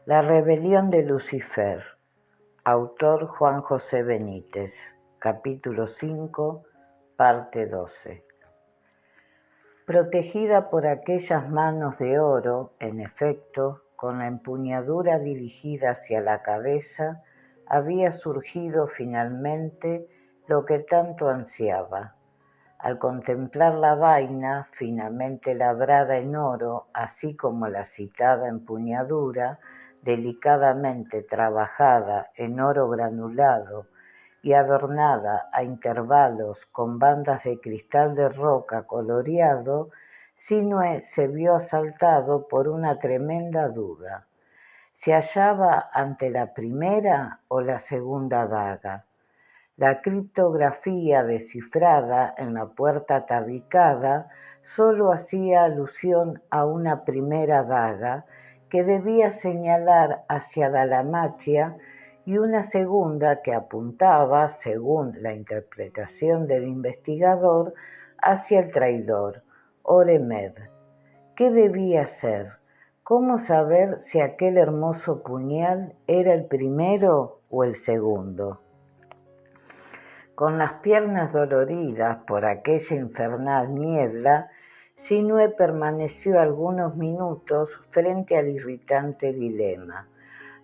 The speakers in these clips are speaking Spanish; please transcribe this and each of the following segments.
La rebelión de Lucifer. Autor Juan José Benítez. Capítulo 5, parte 12. Protegida por aquellas manos de oro, en efecto, con la empuñadura dirigida hacia la cabeza, había surgido finalmente lo que tanto ansiaba. Al contemplar la vaina, finamente labrada en oro, así como la citada empuñadura, delicadamente trabajada en oro granulado y adornada a intervalos con bandas de cristal de roca coloreado, Sinué se vio asaltado por una tremenda duda. ¿Se hallaba ante la primera o la segunda daga? La criptografía descifrada en la puerta tabicada solo hacía alusión a una primera daga que debía señalar hacia Dalmacia y una segunda que apuntaba, según la interpretación del investigador, hacia el traidor, Oremed. ¿Qué debía ser? ¿Cómo saber si aquel hermoso puñal era el primero o el segundo? Con las piernas doloridas por aquella infernal niebla, Sinué permaneció algunos minutos frente al irritante dilema.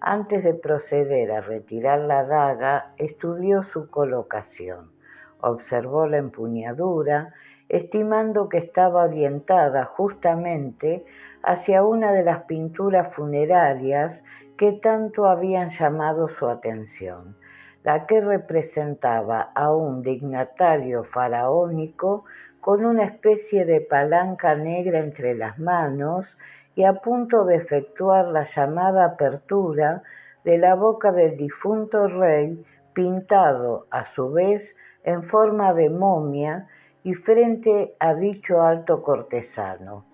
Antes de proceder a retirar la daga, estudió su colocación. Observó la empuñadura, estimando que estaba orientada justamente hacia una de las pinturas funerarias que tanto habían llamado su atención, la que representaba a un dignatario faraónico con una especie de palanca negra entre las manos y a punto de efectuar la llamada apertura de la boca del difunto rey, pintado a su vez en forma de momia y frente a dicho alto cortesano.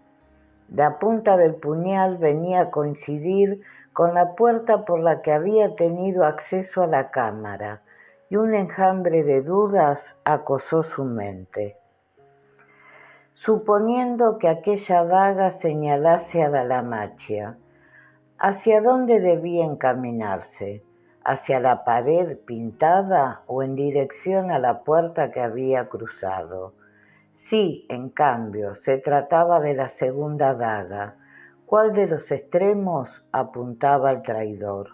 La punta del puñal venía a coincidir con la puerta por la que había tenido acceso a la cámara, y un enjambre de dudas acosó su mente. Suponiendo que aquella daga señalase a Dalmacia, ¿hacia dónde debía encaminarse? ¿Hacia la pared pintada o en dirección a la puerta que había cruzado? Si, en cambio, se trataba de la segunda daga, ¿cuál de los extremos apuntaba al traidor?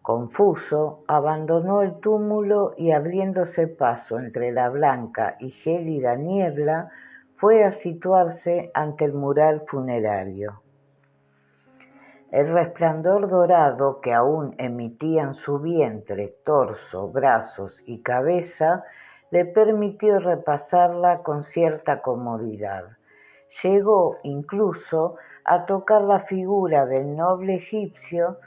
Confuso, abandonó el túmulo y abriéndose paso entre la blanca y gélida niebla, fue a situarse ante el mural funerario. El resplandor dorado que aún emitían su vientre, torso, brazos y cabeza le permitió repasarla con cierta comodidad. Llegó incluso a tocar la figura del noble egipcio,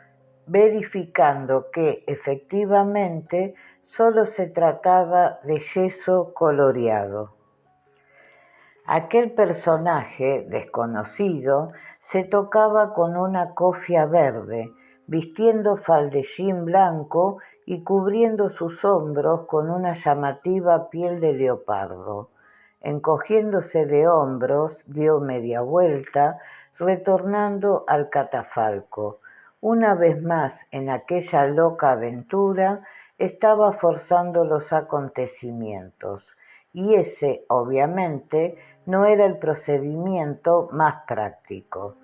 verificando que efectivamente solo se trataba de yeso coloreado. Aquel personaje desconocido se tocaba con una cofia verde, vistiendo faldellín blanco y cubriendo sus hombros con una llamativa piel de leopardo. Encogiéndose de hombros, dio media vuelta, retornando al catafalco. Una vez más en aquella loca aventura, estaba forzando los acontecimientos, y ese, obviamente, no era el procedimiento más práctico.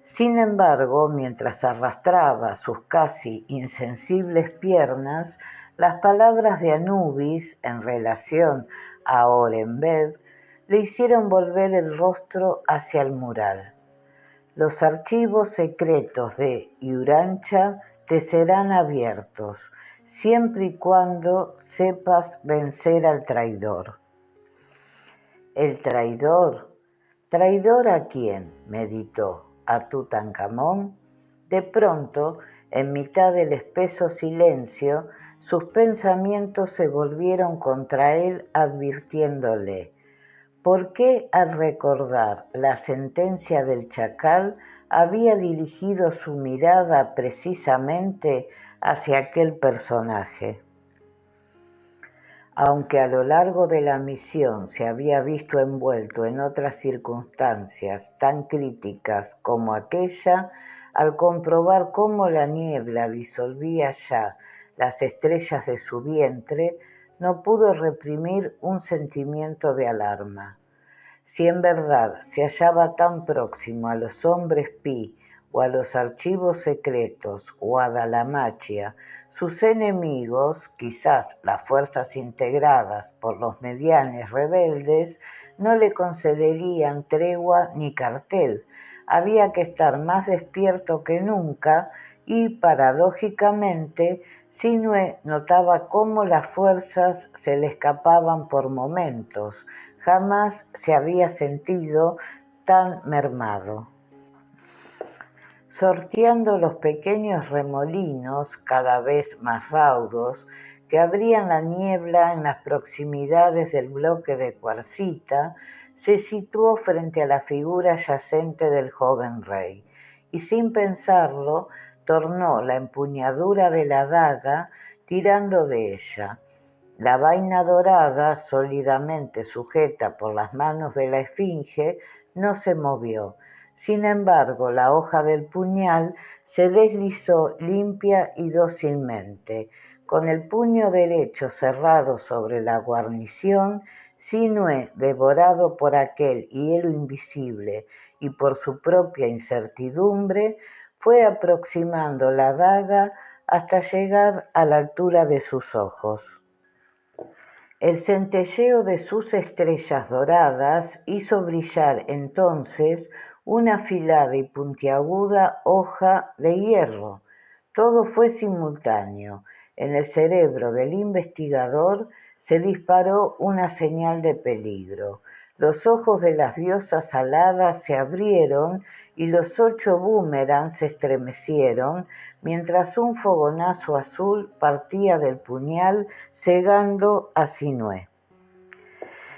Sin embargo, mientras arrastraba sus casi insensibles piernas, las palabras de Anubis en relación a Orenbed le hicieron volver el rostro hacia el mural. Los archivos secretos de Urantia te serán abiertos, siempre y cuando sepas vencer al traidor. ¿El traidor? ¿Traidor a quién?, meditó. ¿A Tutankamón? De pronto, en mitad del espeso silencio, sus pensamientos se volvieron contra él advirtiéndole: ¿por qué al recordar la sentencia del chacal había dirigido su mirada precisamente hacia aquel personaje? Aunque a lo largo de la misión se había visto envuelto en otras circunstancias tan críticas como aquella, al comprobar cómo la niebla disolvía ya las estrellas de su vientre, no pudo reprimir un sentimiento de alarma. Si en verdad se hallaba tan próximo a los hombres Pi o a los archivos secretos o a Dalamacia, sus enemigos, quizás las fuerzas integradas por los medianes rebeldes, no le concederían tregua ni cartel. Había que estar más despierto que nunca y, paradójicamente, Sinue notaba cómo las fuerzas se le escapaban por momentos. Jamás se había sentido tan mermado. Sorteando los pequeños remolinos, cada vez más raudos, que abrían la niebla en las proximidades del bloque de cuarcita, se situó frente a la figura yacente del joven rey, y sin pensarlo, tornó la empuñadura de la daga tirando de ella. La vaina dorada, sólidamente sujeta por las manos de la esfinge, no se movió. Sin embargo, la hoja del puñal se deslizó limpia y dócilmente. Con el puño derecho cerrado sobre la guarnición, Sinue, devorado por aquel hielo invisible y por su propia incertidumbre, fue aproximando la daga hasta llegar a la altura de sus ojos. El centelleo de sus estrellas doradas hizo brillar entonces una afilada y puntiaguda hoja de hierro. Todo fue simultáneo. En el cerebro del investigador se disparó una señal de peligro. Los ojos de las diosas aladas se abrieron y los 8 boomerangs se estremecieron mientras un fogonazo azul partía del puñal cegando a Sinue.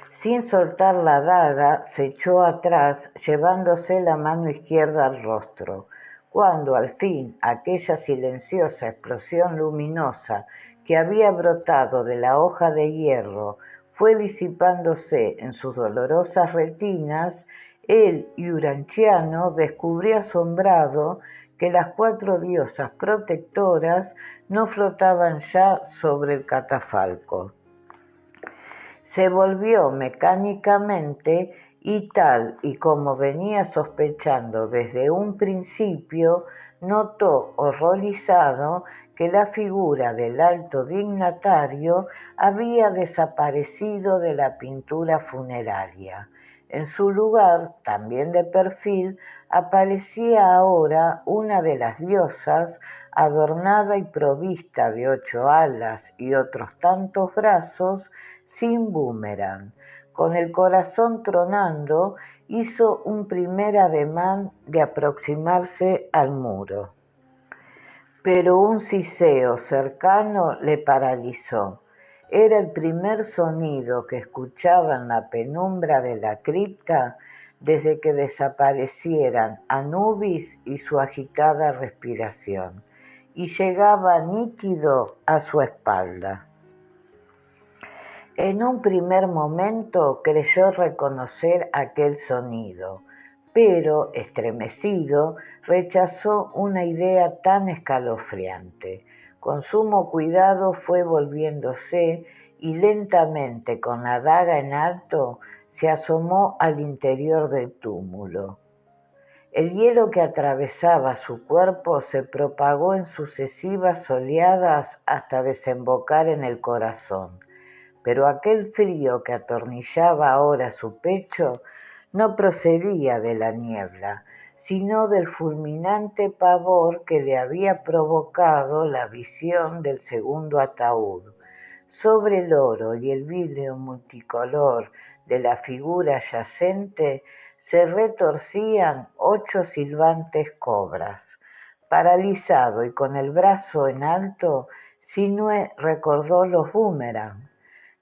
Sin soltar la daga, se echó atrás, llevándose la mano izquierda al rostro. Cuando al fin aquella silenciosa explosión luminosa que había brotado de la hoja de hierro fue disipándose en sus dolorosas retinas, él y Uranchiano descubrió asombrado que las 4 diosas protectoras no flotaban ya sobre el catafalco. Se volvió mecánicamente y tal y como venía sospechando desde un principio, notó horrorizado que la figura del alto dignatario había desaparecido de la pintura funeraria. En su lugar, también de perfil, aparecía ahora una de las diosas, adornada y provista de 8 alas y otros tantos brazos, sin boomerang. Con el corazón tronando, hizo un primer ademán de aproximarse al muro. Pero un siseo cercano le paralizó. Era el primer sonido que escuchaba en la penumbra de la cripta desde que desaparecieran Anubis y su agitada respiración, y llegaba nítido a su espalda. En un primer momento creyó reconocer aquel sonido, pero, estremecido, rechazó una idea tan escalofriante. Con sumo cuidado fue volviéndose y lentamente, con la daga en alto, se asomó al interior del túmulo. El hielo que atravesaba su cuerpo se propagó en sucesivas oleadas hasta desembocar en el corazón. Pero aquel frío que atornillaba ahora su pecho no procedía de la niebla, sino del fulminante pavor que le había provocado la visión del segundo ataúd. Sobre el oro y el vidrio multicolor de la figura yacente se retorcían 8 silbantes cobras. Paralizado y con el brazo en alto, Sinue recordó los boomerang.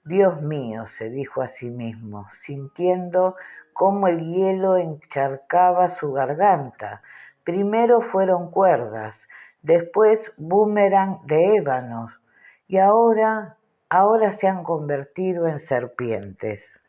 Dios mío, se dijo a sí mismo, sintiendo cómo el hielo encharcaba su garganta. Primero fueron cuerdas, después boomerang de ébanos, y ahora se han convertido en serpientes.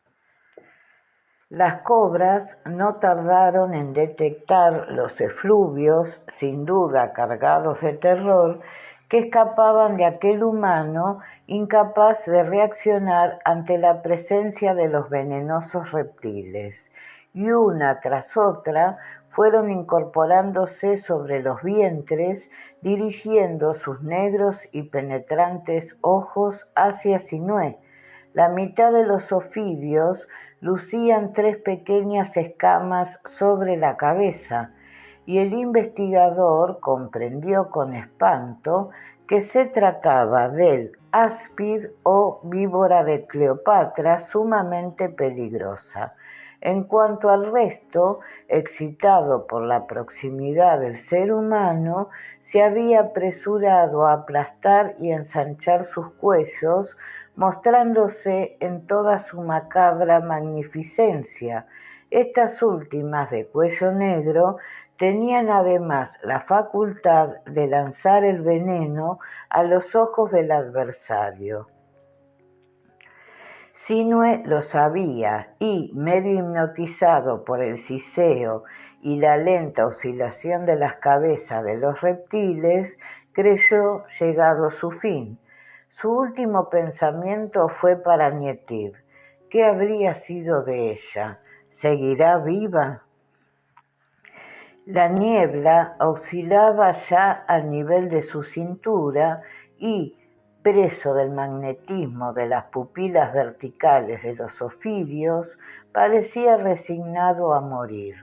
Las cobras no tardaron en detectar los efluvios, sin duda cargados de terror, que escapaban de aquel humano incapaz de reaccionar ante la presencia de los venenosos reptiles, y una tras otra fueron incorporándose sobre los vientres, dirigiendo sus negros y penetrantes ojos hacia Sinué. La mitad de los ofidios lucían 3 pequeñas escamas sobre la cabeza, y el investigador comprendió con espanto que se trataba del áspid o víbora de Cleopatra, sumamente peligrosa. En cuanto al resto, excitado por la proximidad del ser humano, se había apresurado a aplastar y ensanchar sus cuellos, mostrándose en toda su macabra magnificencia. Estas últimas, de cuello negro, tenían además la facultad de lanzar el veneno a los ojos del adversario. Sinue lo sabía y, medio hipnotizado por el siseo y la lenta oscilación de las cabezas de los reptiles, creyó llegado su fin. Su último pensamiento fue para Nietiv. ¿Qué habría sido de ella? ¿Seguirá viva? La niebla oscilaba ya al nivel de su cintura y, preso del magnetismo de las pupilas verticales de los ofidios, parecía resignado a morir.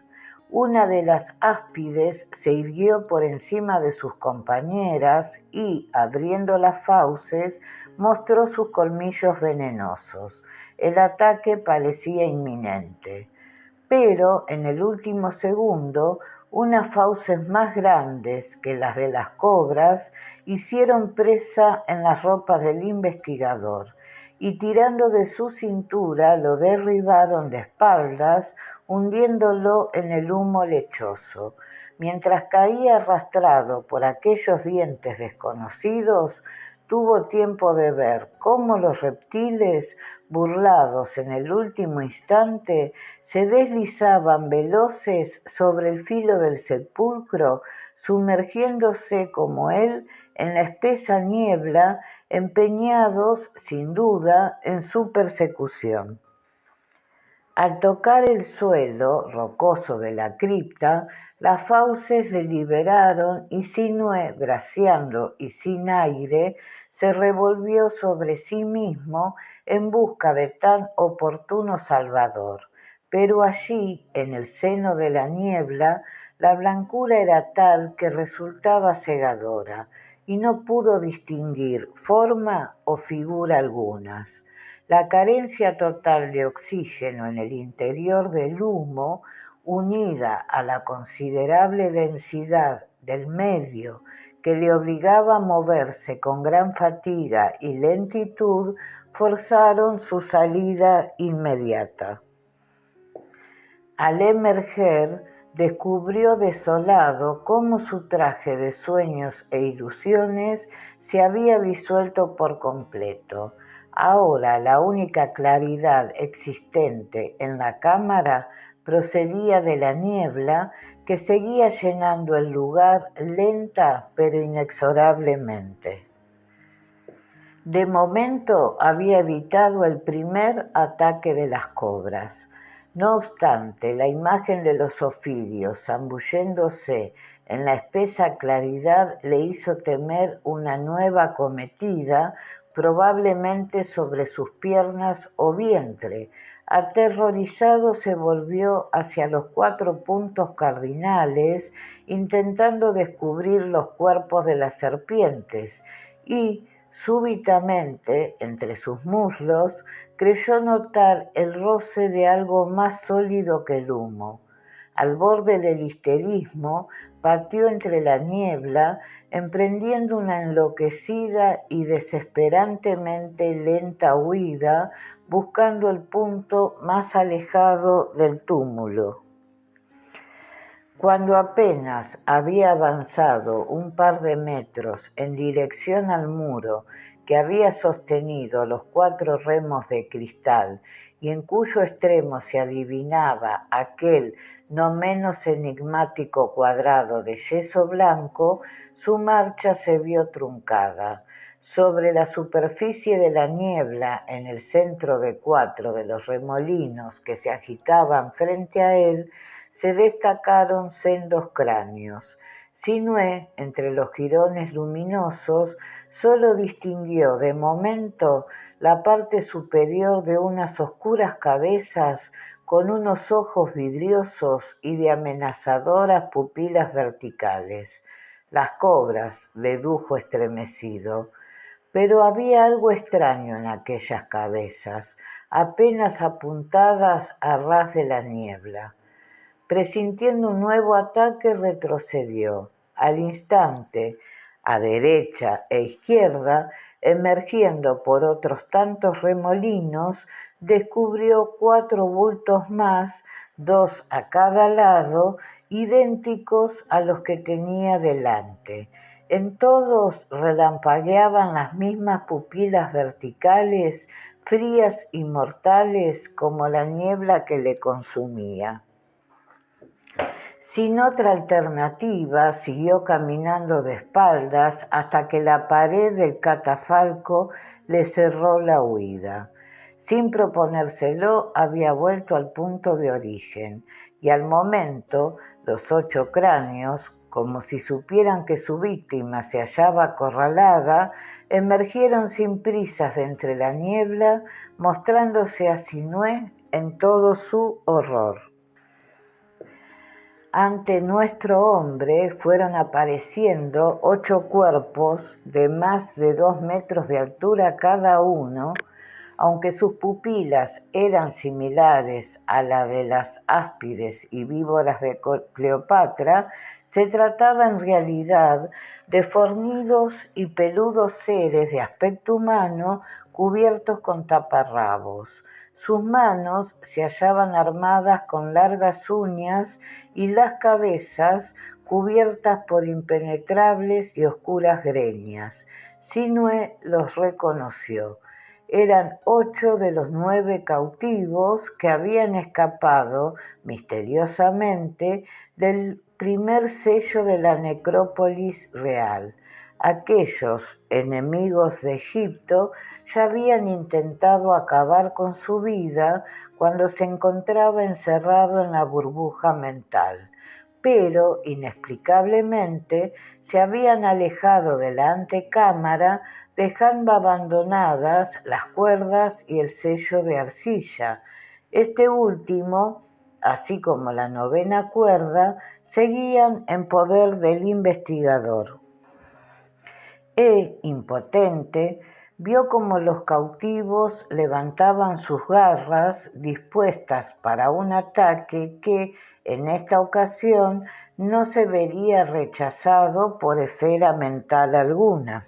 Una de las áspides se irguió por encima de sus compañeras y, abriendo las fauces, mostró sus colmillos venenosos. El ataque parecía inminente. Pero en el último segundo, unas fauces más grandes que las de las cobras hicieron presa en las ropas del investigador y, tirando de su cintura, lo derribaron de espaldas, hundiéndolo en el humo lechoso. Mientras caía arrastrado por aquellos dientes desconocidos, tuvo tiempo de ver cómo los reptiles, burlados en el último instante, se deslizaban veloces sobre el filo del sepulcro, sumergiéndose como él en la espesa niebla, empeñados, sin duda, en su persecución. Al tocar el suelo rocoso de la cripta, las fauces le liberaron y Sinue, braceando y sin aire, se revolvió sobre sí mismo en busca de tan oportuno salvador. Pero allí, en el seno de la niebla, la blancura era tal que resultaba cegadora, y no pudo distinguir forma o figura algunas. La carencia total de oxígeno en el interior del humo, unida a la considerable densidad del medio que le obligaba a moverse con gran fatiga y lentitud, forzaron su salida inmediata. Al emerger, descubrió desolado cómo su traje de sueños e ilusiones se había disuelto por completo. Ahora la única claridad existente en la cámara procedía de la niebla que seguía llenando el lugar lenta pero inexorablemente. De momento había evitado el primer ataque de las cobras. No obstante, la imagen de los ofidios zambulléndose en la espesa claridad le hizo temer una nueva acometida, probablemente sobre sus piernas o vientre. Aterrorizado se volvió hacia los 4 puntos cardinales, intentando descubrir los cuerpos de las serpientes, y súbitamente, entre sus muslos, creyó notar el roce de algo más sólido que el humo. Al borde del histerismo, partió entre la niebla, emprendiendo una enloquecida y desesperantemente lenta huida, buscando el punto más alejado del túmulo. Cuando apenas había avanzado un par de metros en dirección al muro que había sostenido los 4 remos de cristal y en cuyo extremo se adivinaba aquel no menos enigmático cuadrado de yeso blanco, su marcha se vio truncada. Sobre la superficie de la niebla, en el centro de 4 de los remolinos que se agitaban frente a él, se destacaron sendos cráneos. Sinué, entre los jirones luminosos, solo distinguió de momento la parte superior de unas oscuras cabezas con unos ojos vidriosos y de amenazadoras pupilas verticales. Las cobras, dedujo estremecido. Pero había algo extraño en aquellas cabezas, apenas apuntadas a ras de la niebla. Presintiendo un nuevo ataque, retrocedió. Al instante, a derecha e izquierda, emergiendo por otros tantos remolinos, descubrió 4 bultos más, 2 a cada lado, idénticos a los que tenía delante. En todos relampagueaban las mismas pupilas verticales, frías y mortales como la niebla que le consumía. Sin otra alternativa, siguió caminando de espaldas hasta que la pared del catafalco le cerró la huida. Sin proponérselo, había vuelto al punto de origen, y al momento los 8 cráneos, como si supieran que su víctima se hallaba acorralada, emergieron sin prisas de entre la niebla, mostrándose a Sinué en todo su horror. Ante nuestro hombre fueron apareciendo 8 cuerpos de más de 2 metros de altura cada uno, aunque sus pupilas eran similares a la de las áspides y víboras de Cleopatra. Se trataba en realidad de fornidos y peludos seres de aspecto humano cubiertos con taparrabos. Sus manos se hallaban armadas con largas uñas y las cabezas cubiertas por impenetrables y oscuras greñas. Sinué los reconoció. Eran 8 de los 9 cautivos que habían escapado misteriosamente del primer sello de la necrópolis real. Aquellos enemigos de Egipto ya habían intentado acabar con su vida cuando se encontraba encerrado en la burbuja mental, pero inexplicablemente se habían alejado de la antecámara, dejando abandonadas las cuerdas y el sello de arcilla. Este último, así como la 9ª cuerda, seguían en poder del investigador. Impotente, vio cómo los cautivos levantaban sus garras dispuestas para un ataque que, en esta ocasión, no se vería rechazado por esfera mental alguna.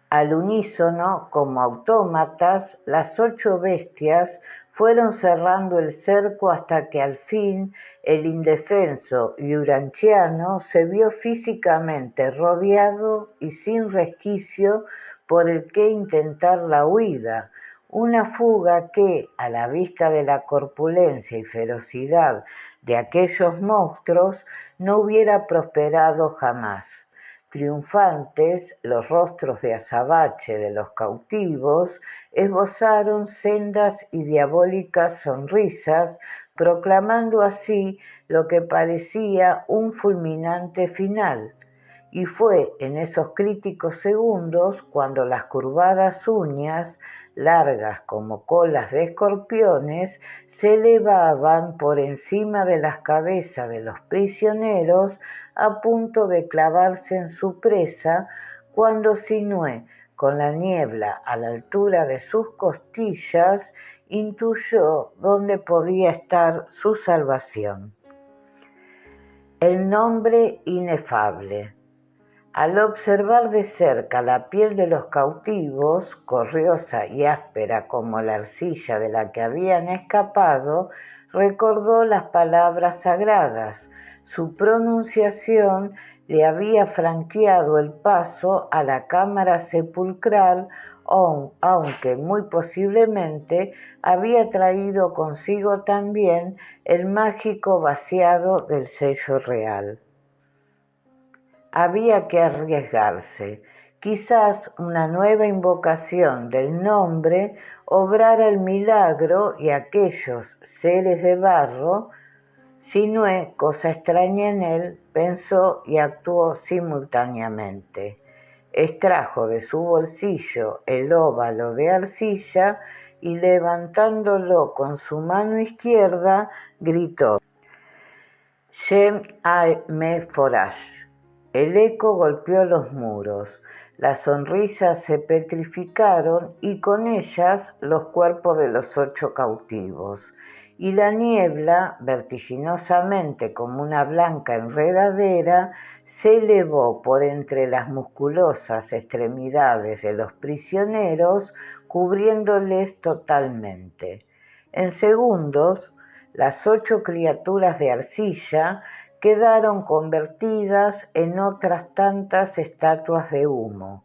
Al unísono, como autómatas, las 8 bestias fueron cerrando el cerco hasta que al fin el indefenso y uranchiano se vio físicamente rodeado y sin resquicio por el que intentar la huida, una fuga que, a la vista de la corpulencia y ferocidad de aquellos monstruos, no hubiera prosperado jamás. Triunfantes, los rostros de azabache de los cautivos esbozaron sendas y diabólicas sonrisas, proclamando así lo que parecía un fulminante final. Y fue en esos críticos segundos cuando las curvadas uñas, largas como colas de escorpiones, se elevaban por encima de las cabezas de los prisioneros a punto de clavarse en su presa, cuando Sinué, con la niebla a la altura de sus costillas, intuyó dónde podía estar su salvación. El nombre inefable. Al observar de cerca la piel de los cautivos, corriosa y áspera como la arcilla de la que habían escapado, recordó las palabras sagradas. Su pronunciación le había franqueado el paso a la cámara sepulcral aunque muy posiblemente había traído consigo también el mágico vaciado del sello real. Había que arriesgarse. Quizás una nueva invocación del nombre obrara el milagro y aquellos seres de barro, Sinué, cosa extraña en él, pensó y actuó simultáneamente. Extrajo de su bolsillo el óvalo de arcilla y levantándolo con su mano izquierda, gritó: «Shem me forash». El eco golpeó los muros, las sonrisas se petrificaron y con ellas los cuerpos de los 8 cautivos, y la niebla, vertiginosamente como una blanca enredadera, se elevó por entre las musculosas extremidades de los prisioneros, cubriéndoles totalmente. En segundos, las 8 criaturas de arcilla quedaron convertidas en otras tantas estatuas de humo,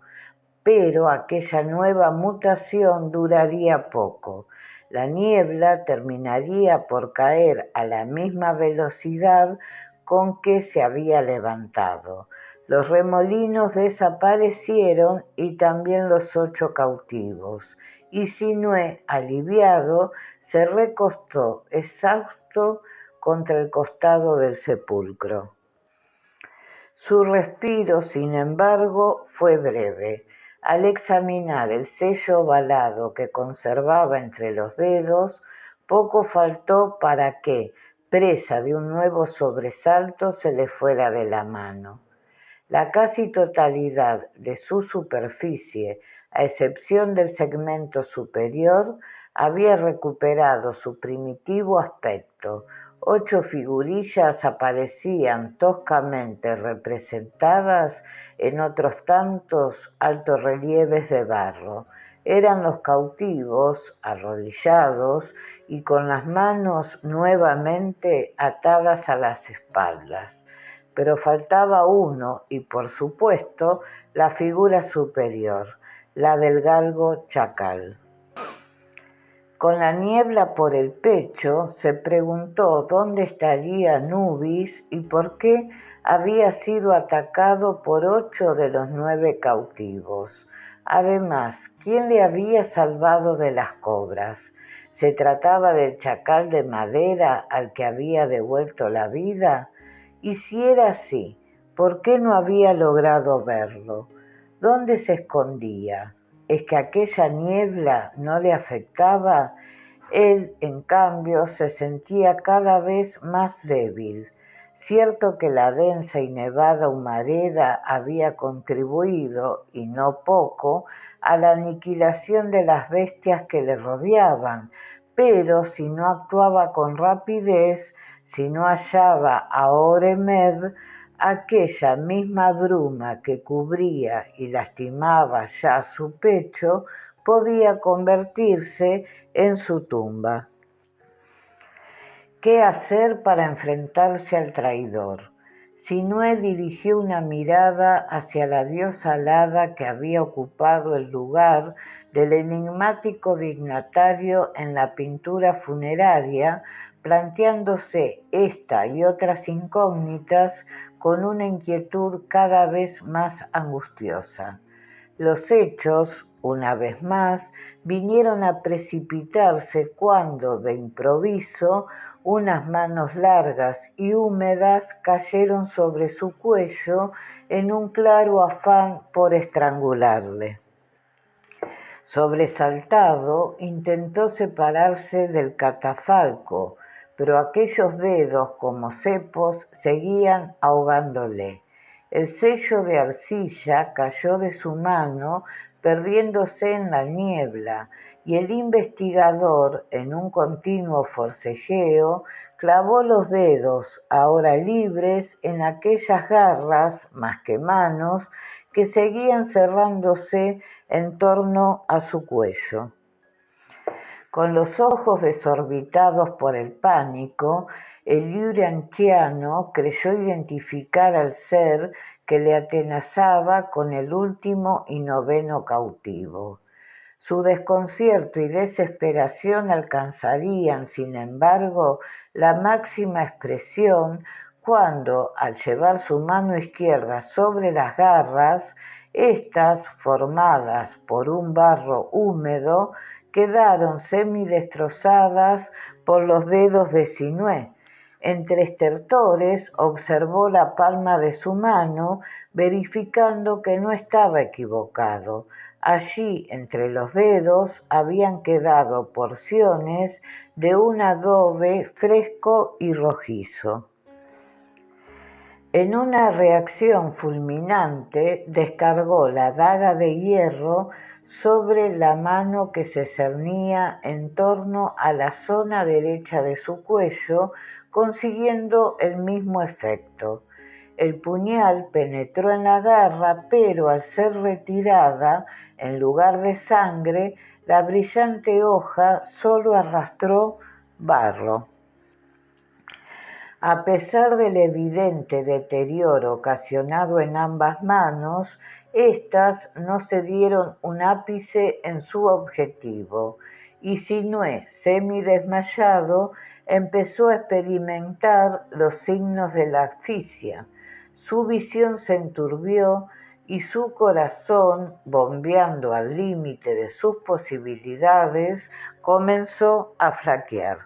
pero aquella nueva mutación duraría poco. La niebla terminaría por caer a la misma velocidad con que se había levantado. Los remolinos desaparecieron y también los 8 cautivos, y Sinué, aliviado, se recostó exhausto contra el costado del sepulcro. Su respiro, sin embargo, fue breve. Al examinar el sello ovalado que conservaba entre los dedos, poco faltó para que, presa de un nuevo sobresalto, se le fuera de la mano. La casi totalidad de su superficie, a excepción del segmento superior, había recuperado su primitivo aspecto. 8 figurillas aparecían toscamente representadas en otros tantos altos relieves de barro. Eran los cautivos, arrodillados y con las manos nuevamente atadas a las espaldas. Pero faltaba uno y, por supuesto, la figura superior, la del galgo chacal. Con la niebla por el pecho, se preguntó dónde estaría Anubis y por qué había sido atacado por 8 de los 9 cautivos. Además, ¿quién le había salvado de las cobras? ¿Se trataba del chacal de madera al que había devuelto la vida? Y si era así, ¿por qué no había logrado verlo? ¿Dónde se escondía? ¿Es que aquella niebla no le afectaba? Él, en cambio, se sentía cada vez más débil. Cierto que la densa y nevada humareda había contribuido, y no poco, a la aniquilación de las bestias que le rodeaban, pero si no actuaba con rapidez, si no hallaba a Oremed, aquella misma bruma que cubría y lastimaba ya su pecho, podía convertirse en su tumba. ¿Qué hacer para enfrentarse al traidor? Sinué dirigió una mirada hacia la diosa alada que había ocupado el lugar del enigmático dignatario en la pintura funeraria, planteándose esta y otras incógnitas con una inquietud cada vez más angustiosa. Los hechos, una vez más, vinieron a precipitarse cuando, de improviso, unas manos largas y húmedas cayeron sobre su cuello en un claro afán por estrangularle. Sobresaltado, intentó separarse del catafalco, pero aquellos dedos, como cepos, seguían ahogándole. El sello de arcilla cayó de su mano, perdiéndose en la niebla, y el investigador, en un continuo forcejeo, clavó los dedos, ahora libres, en aquellas garras, más que manos, que seguían cerrándose en torno a su cuello. Con los ojos desorbitados por el pánico, el libre anciano creyó identificar al ser que le atenazaba con el último y noveno cautivo. Su desconcierto y desesperación alcanzarían, sin embargo, la máxima expresión cuando, al llevar su mano izquierda sobre las garras, estas, formadas por un barro húmedo, quedaron semidestrozadas por los dedos de Sinué. Entre estertores observó la palma de su mano, verificando que no estaba equivocado. Allí, entre los dedos, habían quedado porciones de un adobe fresco y rojizo. En una reacción fulminante, descargó la daga de hierro sobre la mano que se cernía en torno a la zona derecha de su cuello, consiguiendo el mismo efecto. El puñal penetró en la garra, pero al ser retirada, en lugar de sangre, la brillante hoja solo arrastró barro. A pesar del evidente deterioro ocasionado en ambas manos, éstas no se dieron un ápice en su objetivo, y Sinué, semidesmayado, empezó a experimentar los signos de la asfixia. Su visión se enturbió y su corazón, bombeando al límite de sus posibilidades, comenzó a flaquear.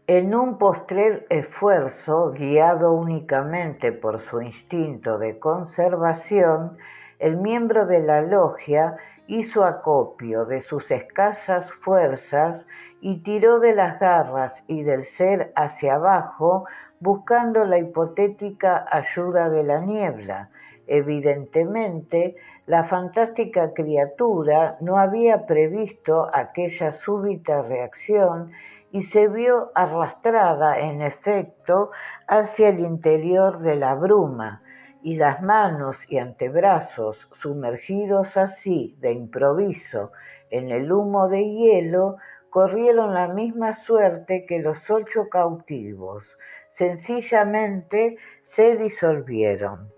En un postrer esfuerzo, guiado únicamente por su instinto de conservación, el miembro de la logia hizo acopio de sus escasas fuerzas y tiró de las garras y del ser hacia abajo, buscando la hipotética ayuda de la niebla. Evidentemente, la fantástica criatura no había previsto aquella súbita reacción y se vio arrastrada, en efecto, hacia el interior de la bruma, y las manos y antebrazos, sumergidos así de improviso en el humo de hielo, corrieron la misma suerte que los 8 cautivos. Sencillamente se disolvieron.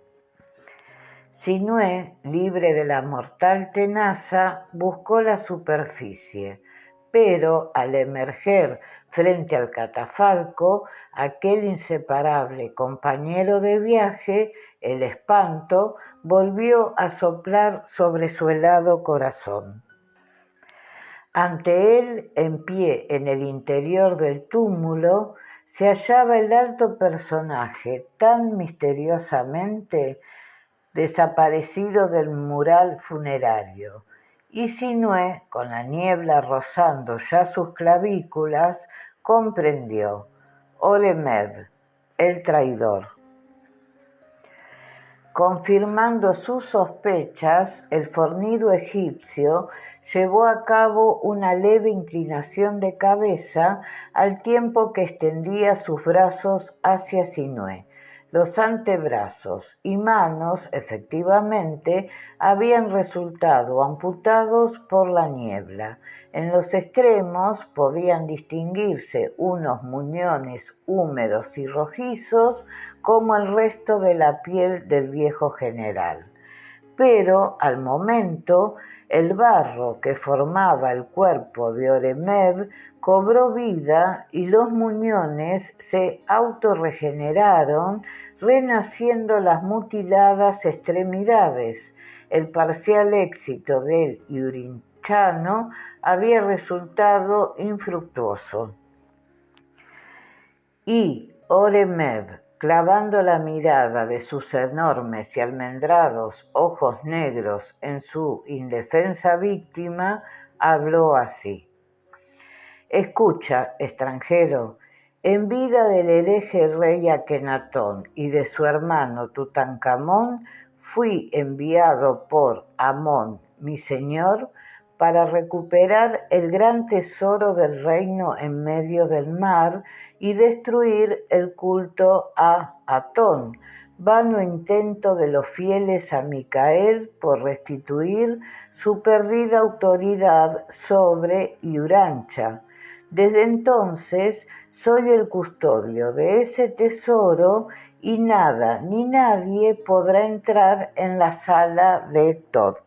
Sinué, libre de la mortal tenaza, buscó la superficie, pero al emerger frente al catafalco, aquel inseparable compañero de viaje, el espanto, volvió a soplar sobre su helado corazón. Ante él, en pie en el interior del túmulo, se hallaba el alto personaje tan misteriosamente desaparecido del mural funerario, y Sinué, con la niebla rozando ya sus clavículas, comprendió: Oremed, el traidor. Confirmando sus sospechas, el fornido egipcio llevó a cabo una leve inclinación de cabeza al tiempo que extendía sus brazos hacia Sinué. Los antebrazos y manos, efectivamente, habían resultado amputados por la niebla. En los extremos podían distinguirse unos muñones húmedos y rojizos como el resto de la piel del viejo general. Pero, al momento, el barro que formaba el cuerpo de Oremed cobró vida y los muñones se autorregeneraron, renaciendo las mutiladas extremidades. El parcial éxito del iurinchano había resultado infructuoso. Y Oremed, clavando la mirada de sus enormes y almendrados ojos negros en su indefensa víctima, habló así: Escucha, extranjero, en vida del hereje rey Akenatón y de su hermano Tutankamón, fui enviado por Amón, mi señor, para recuperar el gran tesoro del reino en medio del mar y destruir el culto a Atón, vano intento de los fieles a Micael por restituir su perdida autoridad sobre Iurancha. Desde entonces soy el custodio de ese tesoro y nada ni nadie podrá entrar en la sala de Tot.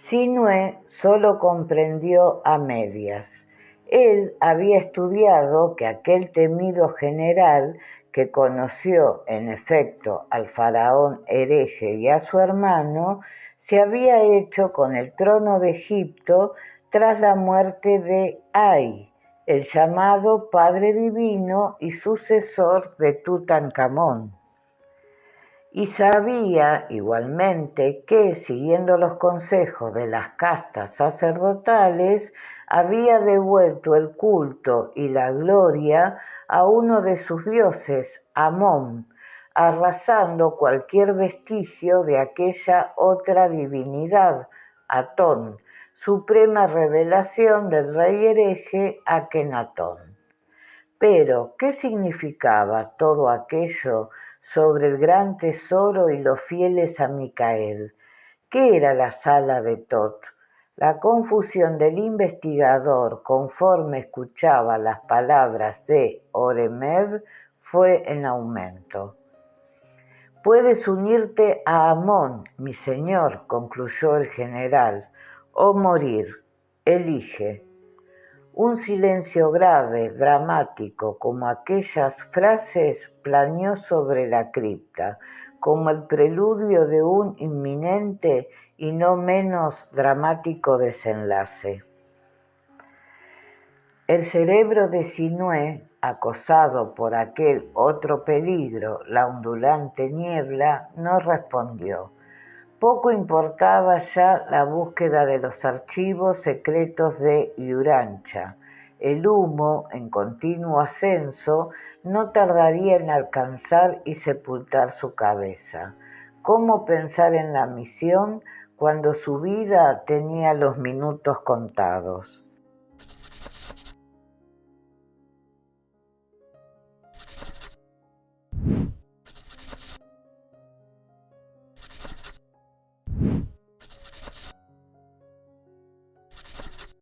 Sinue solo comprendió a medias. Él había estudiado que aquel temido general, que conoció en efecto al faraón hereje y a su hermano, se había hecho con el trono de Egipto tras la muerte de Ay, el llamado Padre Divino y sucesor de Tutankamón. Y sabía igualmente que, siguiendo los consejos de las castas sacerdotales, había devuelto el culto y la gloria a uno de sus dioses, Amón, arrasando cualquier vestigio de aquella otra divinidad, Atón, suprema revelación del rey hereje Akenatón. Pero, ¿qué significaba todo aquello sobre el gran tesoro y los fieles a Micael? ¿Qué era la sala de Tot? La confusión del investigador conforme escuchaba las palabras de Oremeb fue en aumento. Puedes unirte a Amón, mi señor, concluyó el general, o morir. Elige. Un silencio grave, dramático, como aquellas frases, planeó sobre la cripta, como el preludio de un inminente y no menos dramático desenlace. El cerebro de Sinué, acosado por aquel otro peligro, la ondulante niebla, no respondió. Poco importaba ya la búsqueda de los archivos secretos de Urantia. El humo, en continuo ascenso, no tardaría en alcanzar y sepultar su cabeza. ¿Cómo pensar en la misión cuando su vida tenía los minutos contados?